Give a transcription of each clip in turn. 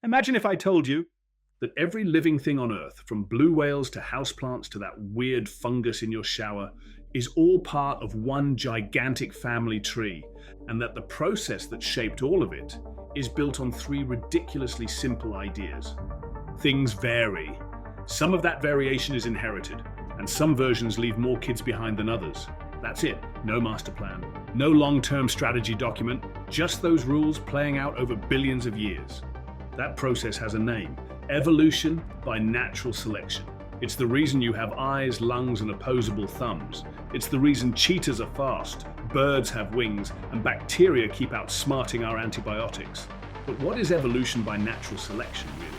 Imagine if I told you that every living thing on Earth, from blue whales to houseplants to that weird fungus in your shower, is all part of one gigantic family tree, and that the process that shaped all of it is built on three ridiculously simple ideas. Things vary. Some of that variation is inherited, and some versions leave more kids behind than others. That's it. No master plan. No long-term strategy document, just those rules playing out over billions of years. That process has a name: evolution by natural selection. It's the reason you have eyes, lungs, and opposable thumbs. It's the reason cheetahs are fast, birds have wings, and bacteria keep outsmarting our antibiotics. But what is evolution by natural selection, really?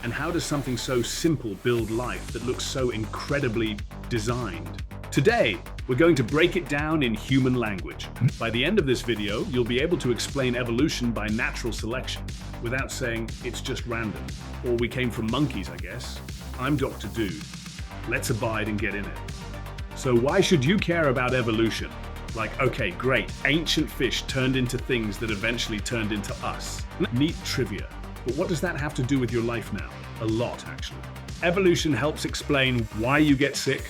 And how does something so simple build life that looks so incredibly designed? Today, we're going to break it down in human language. By the end of this video, you'll be able to explain evolution by natural selection without saying it's just random, or we came from monkeys, I guess. I'm Dr. Dude. Let's abide and get in it. So why should you care about evolution? Like, okay, great, ancient fish turned into things that eventually turned into us. Neat trivia. But what does that have to do with your life now? A lot, actually. Evolution helps explain why you get sick,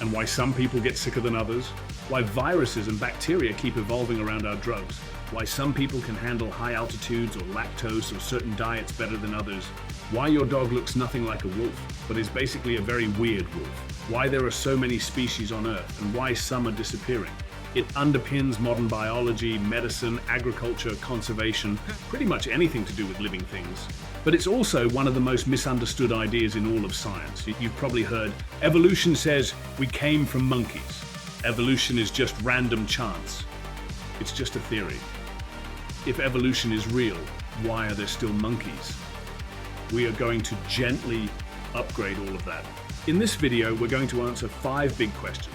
and why some people get sicker than others, why viruses and bacteria keep evolving around our drugs, why some people can handle high altitudes or lactose or certain diets better than others, why your dog looks nothing like a wolf, but is basically a very weird wolf, why there are so many species on Earth, and why some are disappearing. It underpins modern biology, medicine, agriculture, conservation, pretty much anything to do with living things. But it's also one of the most misunderstood ideas in all of science. You've probably heard, evolution says we came from monkeys. Evolution is just random chance. It's just a theory. If evolution is real, why are there still monkeys? We are going to gently upgrade all of that. In this video, we're going to answer 5 big questions.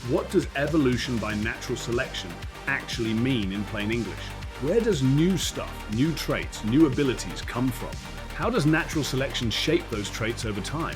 What does evolution by natural selection actually mean in plain English? Where does new stuff, new traits, new abilities come from? How does natural selection shape those traits over time?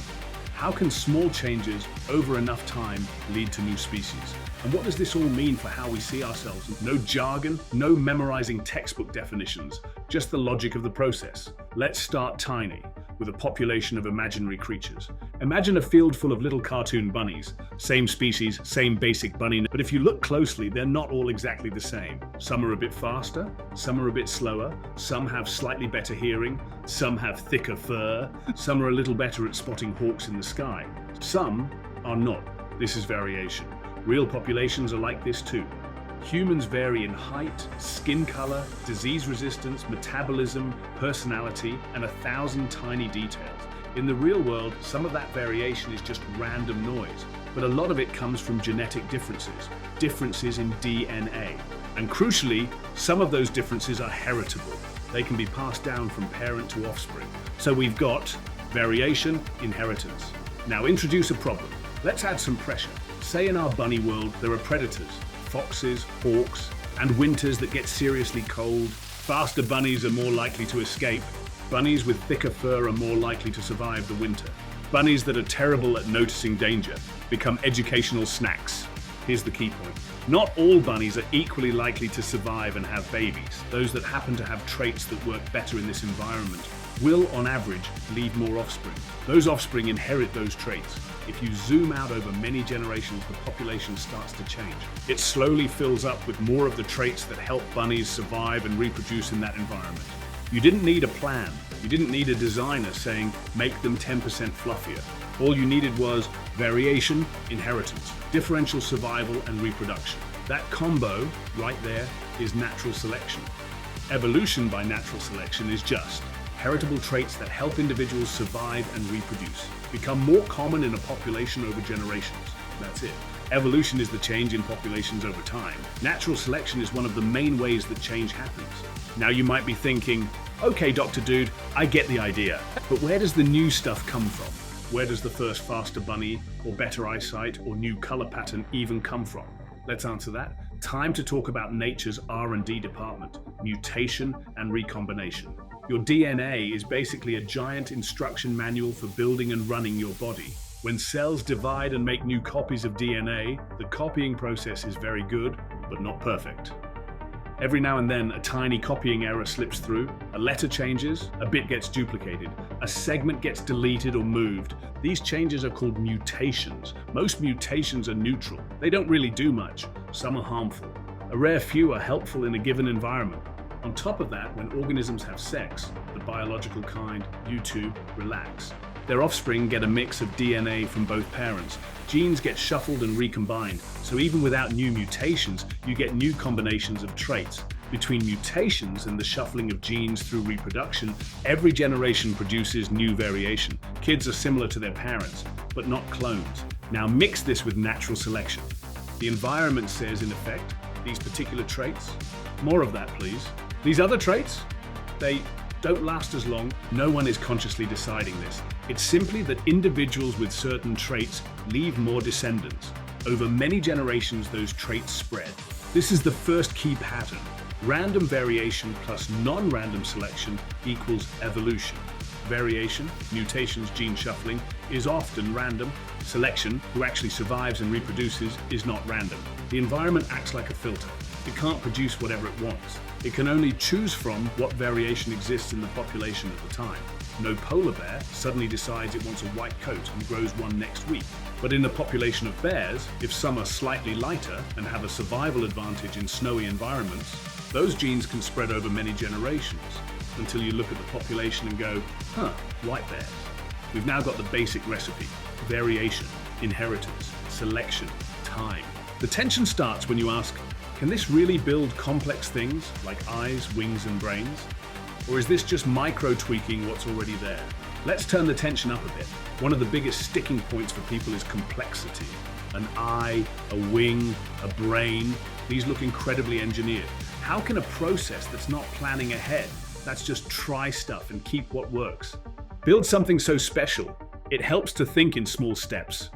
How can small changes over enough time lead to new species? And what does this all mean for how we see ourselves? No jargon, no memorizing textbook definitions, just the logic of the process. Let's start tiny, with a population of imaginary creatures. Imagine a field full of little cartoon bunnies. Same species, same basic bunny, but if you look closely, they're not all exactly the same. Some are a bit faster, some are a bit slower, some have slightly better hearing, some have thicker fur, some are a little better at spotting hawks in the sky. Some are not. This is variation. Real populations are like this too. Humans vary in height, skin color, disease resistance, metabolism, personality, and 1,000 tiny details. In the real world, some of that variation is just random noise, but a lot of it comes from genetic differences in DNA. And crucially, some of those differences are heritable. They can be passed down from parent to offspring. So we've got variation, inheritance. Now introduce a problem. Let's add some pressure. Say in our bunny world, there are predators. Foxes, hawks, and winters that get seriously cold. Faster bunnies are more likely to escape. Bunnies with thicker fur are more likely to survive the winter. Bunnies that are terrible at noticing danger become educational snacks. Here's the key point. Not all bunnies are equally likely to survive and have babies. Those that happen to have traits that work better in this environment will, on average, leave more offspring. Those offspring inherit those traits. If you zoom out over many generations, the population starts to change. It slowly fills up with more of the traits that help bunnies survive and reproduce in that environment. You didn't need a plan. You didn't need a designer saying, make them 10% fluffier. All you needed was variation, inheritance, differential survival, and reproduction. That combo right there is natural selection. Evolution by natural selection is just heritable traits that help individuals survive and reproduce, become more common in a population over generations. That's it. Evolution is the change in populations over time. Natural selection is one of the main ways that change happens. Now you might be thinking, okay, Dr. Dude, I get the idea, but where does the new stuff come from? Where does the first faster bunny, or better eyesight, or new color pattern even come from? Let's answer that. Time to talk about nature's R&D department, mutation and recombination. Your DNA is basically a giant instruction manual for building and running your body. When cells divide and make new copies of DNA, the copying process is very good, but not perfect. Every now and then, a tiny copying error slips through, a letter changes, a bit gets duplicated, a segment gets deleted or moved. These changes are called mutations. Most mutations are neutral. They don't really do much. Some are harmful. A rare few are helpful in a given environment. On top of that, when organisms have sex, the biological kind, YouTube, relax. Their offspring get a mix of DNA from both parents. Genes get shuffled and recombined, so even without new mutations, you get new combinations of traits. Between mutations and the shuffling of genes through reproduction, every generation produces new variation. Kids are similar to their parents, but not clones. Now mix this with natural selection. The environment says, in effect, these particular traits. More of that, please. These other traits, they don't last as long. No one is consciously deciding this. It's simply that individuals with certain traits leave more descendants. Over many generations, those traits spread. This is the first key pattern. Random variation plus non-random selection equals evolution. Variation, mutations, gene shuffling, is often random. Selection, who actually survives and reproduces, is not random. The environment acts like a filter. It can't produce whatever it wants. It can only choose from what variation exists in the population at the time. No polar bear suddenly decides it wants a white coat and grows one next week. But in a population of bears, if some are slightly lighter and have a survival advantage in snowy environments, those genes can spread over many generations until you look at the population and go, white bears. We've now got the basic recipe: variation, inheritance, selection, time. The tension starts when you ask, can this really build complex things like eyes, wings, and brains? Or is this just micro-tweaking what's already there? Let's turn the tension up a bit. One of the biggest sticking points for people is complexity. An eye, a wing, a brain, these look incredibly engineered. How can a process that's not planning ahead, that's just try stuff and keep what works, build something so special? It helps to think in small steps.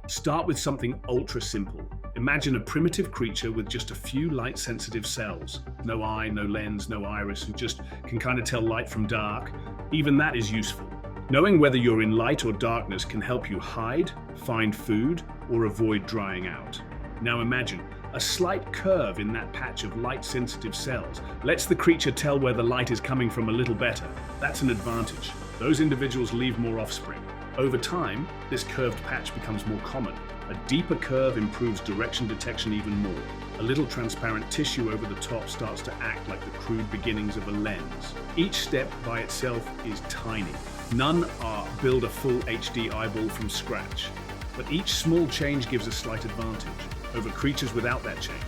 Start with something ultra simple. Imagine a primitive creature with just a few light-sensitive cells. No eye, no lens, no iris, who just can kind of tell light from dark. Even that is useful. Knowing whether you're in light or darkness can help you hide, find food, or avoid drying out. Now imagine a slight curve in that patch of light-sensitive cells lets the creature tell where the light is coming from a little better. That's an advantage. Those individuals leave more offspring. Over time, this curved patch becomes more common. A deeper curve improves direction detection even more. A little transparent tissue over the top starts to act like the crude beginnings of a lens. Each step by itself is tiny. None are build a full HD eyeball from scratch. But each small change gives a slight advantage over creatures without that change.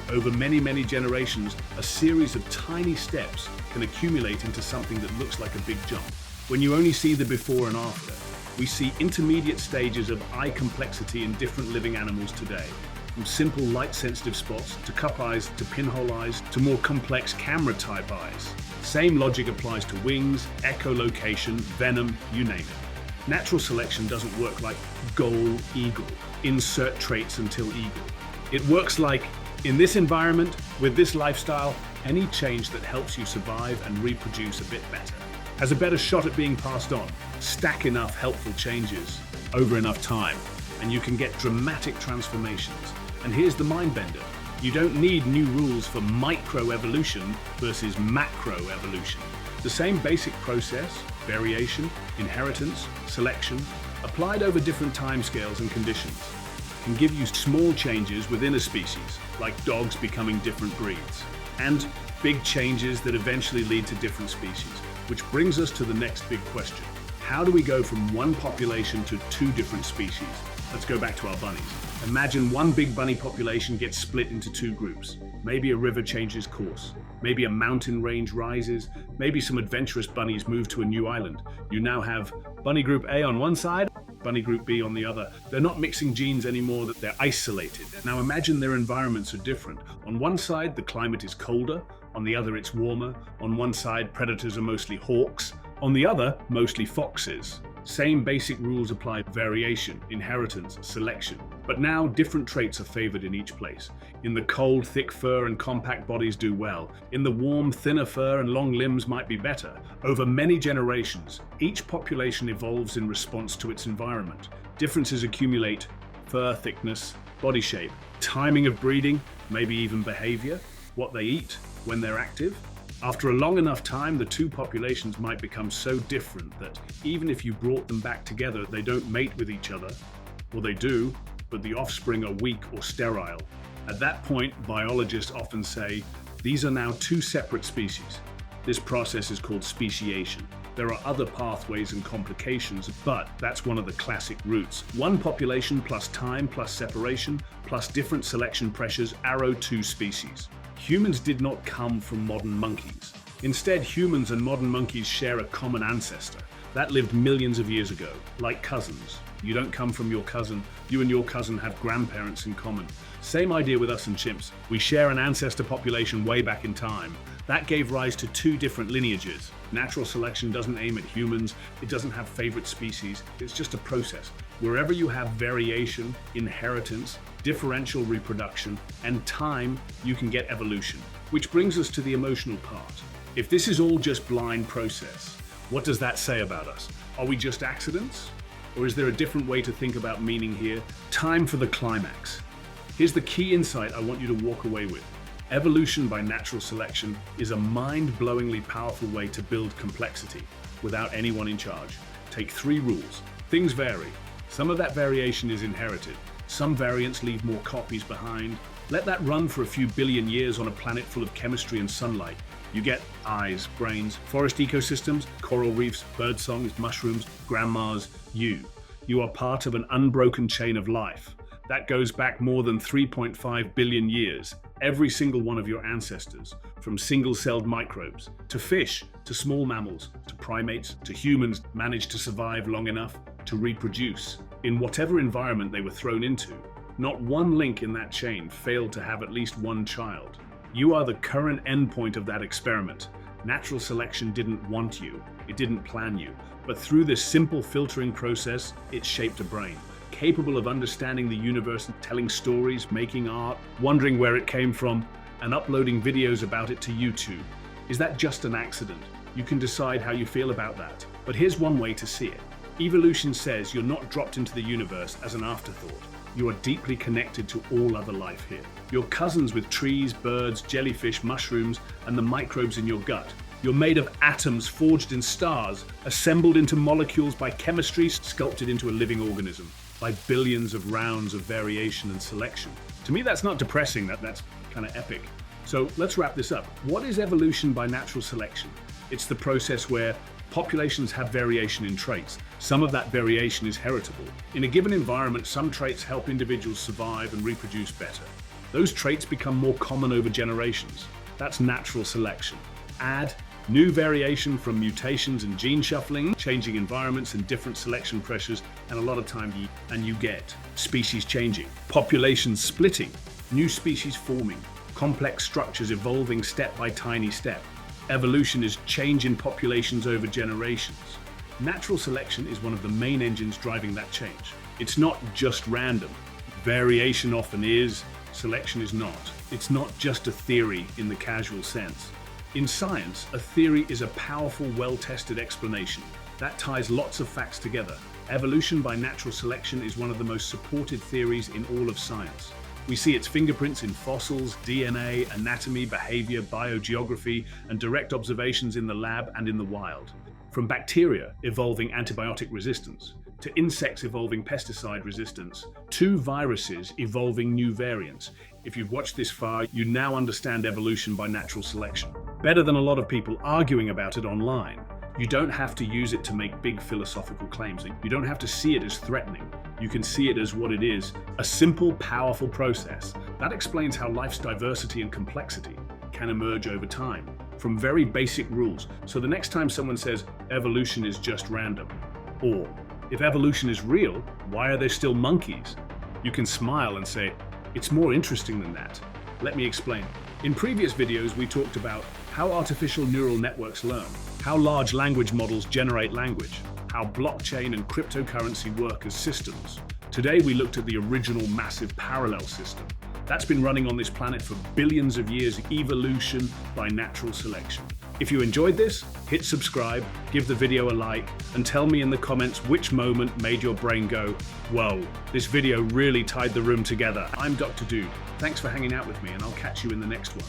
Over many, many generations, a series of tiny steps can accumulate into something that looks like a big jump. When you only see the before and after, we see intermediate stages of eye complexity in different living animals today. From simple light-sensitive spots, to cup eyes, to pinhole eyes, to more complex camera-type eyes. Same logic applies to wings, echolocation, venom, you name it. Natural selection doesn't work like goal, eagle, insert traits until eagle. It works like, in this environment, with this lifestyle, any change that helps you survive and reproduce a bit better has a better shot at being passed on. Stack enough helpful changes over enough time, and you can get dramatic transformations. And here's the mind bender. You don't need new rules for microevolution versus macroevolution. The same basic process, variation, inheritance, selection, applied over different timescales and conditions, can give you small changes within a species, like dogs becoming different breeds, and big changes that eventually lead to different species. Which brings us to the next big question. How do we go from one population to two different species? Let's go back to our bunnies. Imagine one big bunny population gets split into two groups. Maybe a river changes course. Maybe a mountain range rises. Maybe some adventurous bunnies move to a new island. You now have bunny group A on one side, bunny group B on the other. They're not mixing genes anymore, that they're isolated. Now imagine their environments are different. On one side, the climate is colder. On the other, it's warmer. On one side, predators are mostly hawks. On the other, mostly foxes. Same basic rules apply: variation, inheritance, selection. But now different traits are favored in each place. In the cold, thick fur and compact bodies do well. In the warm, thinner fur and long limbs might be better. Over many generations, each population evolves in response to its environment. Differences accumulate: fur thickness, body shape, timing of breeding, maybe even behavior. what they eat, when they're active. After a long enough time, the two populations might become so different that even if you brought them back together, they don't mate with each other. Or they do, but the offspring are weak or sterile. At that point, biologists often say, these are now two separate species. This process is called speciation. There are other pathways and complications, but that's one of the classic routes. One population plus time plus separation plus different selection pressures arrow two species. Humans did not come from modern monkeys. Instead, humans and modern monkeys share a common ancestor that lived millions of years ago, like cousins. You don't come from your cousin, you and your cousin have grandparents in common. Same idea with us and chimps. We share an ancestor population way back in time. That gave rise to two different lineages. Natural selection doesn't aim at humans, it doesn't have favorite species, it's just a process. Wherever you have variation, inheritance, differential reproduction, and time, you can get evolution. Which brings us to the emotional part. If this is all just blind process, what does that say about us? Are we just accidents? Or is there a different way to think about meaning here? Time for the climax. Here's the key insight I want you to walk away with. Evolution by natural selection is a mind-blowingly powerful way to build complexity without anyone in charge. Take 3 rules. Things vary. Some of that variation is inherited. Some variants leave more copies behind. Let that run for a few billion years on a planet full of chemistry and sunlight. You get eyes, brains, forest ecosystems, coral reefs, bird songs, mushrooms, grandmas, you. You are part of an unbroken chain of life. That goes back more than 3.5 billion years. Every single one of your ancestors, from single-celled microbes, to fish, to small mammals, to primates, to humans, managed to survive long enough to reproduce in whatever environment they were thrown into. Not one link in that chain failed to have at least one child. You are the current endpoint of that experiment. Natural selection didn't want you, it didn't plan you, but through this simple filtering process, it shaped a brain, capable of understanding the universe and telling stories, making art, wondering where it came from, and uploading videos about it to YouTube. Is that just an accident? You can decide how you feel about that. But here's one way to see it. Evolution says you're not dropped into the universe as an afterthought. You are deeply connected to all other life here. You're cousins with trees, birds, jellyfish, mushrooms, and the microbes in your gut. You're made of atoms forged in stars, assembled into molecules by chemistry, sculpted into a living organism, by billions of rounds of variation and selection. To me, that's not depressing, that's kind of epic. So let's wrap this up. What is evolution by natural selection? It's the process where populations have variation in traits. Some of that variation is heritable. In a given environment, some traits help individuals survive and reproduce better. Those traits become more common over generations. That's natural selection. Add new variation from mutations and gene shuffling, changing environments and different selection pressures, and a lot of time you get species changing, populations splitting, new species forming, complex structures evolving step by tiny step. Evolution is change in populations over generations. Natural selection is one of the main engines driving that change. It's not just random. Variation often is, selection is not. It's not just a theory in the casual sense. In science, a theory is a powerful, well-tested explanation that ties lots of facts together. Evolution by natural selection is one of the most supported theories in all of science. We see its fingerprints in fossils, DNA, anatomy, behavior, biogeography, and direct observations in the lab and in the wild. From bacteria evolving antibiotic resistance, to insects evolving pesticide resistance, to viruses evolving new variants. If you've watched this far, you now understand evolution by natural selection. Better than a lot of people arguing about it online. You don't have to use it to make big philosophical claims. You don't have to see it as threatening. You can see it as what it is, a simple, powerful process. That explains how life's diversity and complexity can emerge over time, from very basic rules. So the next time someone says evolution is just random, or if evolution is real, why are there still monkeys? You can smile and say, it's more interesting than that. Let me explain. In previous videos, we talked about how artificial neural networks learn, how large language models generate language, how blockchain and cryptocurrency work as systems. Today, we looked at the original massive parallel system. That's been running on this planet for billions of years, evolution by natural selection. If you enjoyed this, hit subscribe, give the video a like, and tell me in the comments which moment made your brain go, whoa, this video really tied the room together. I'm Dr. Dude. Thanks for hanging out with me, and I'll catch you in the next one.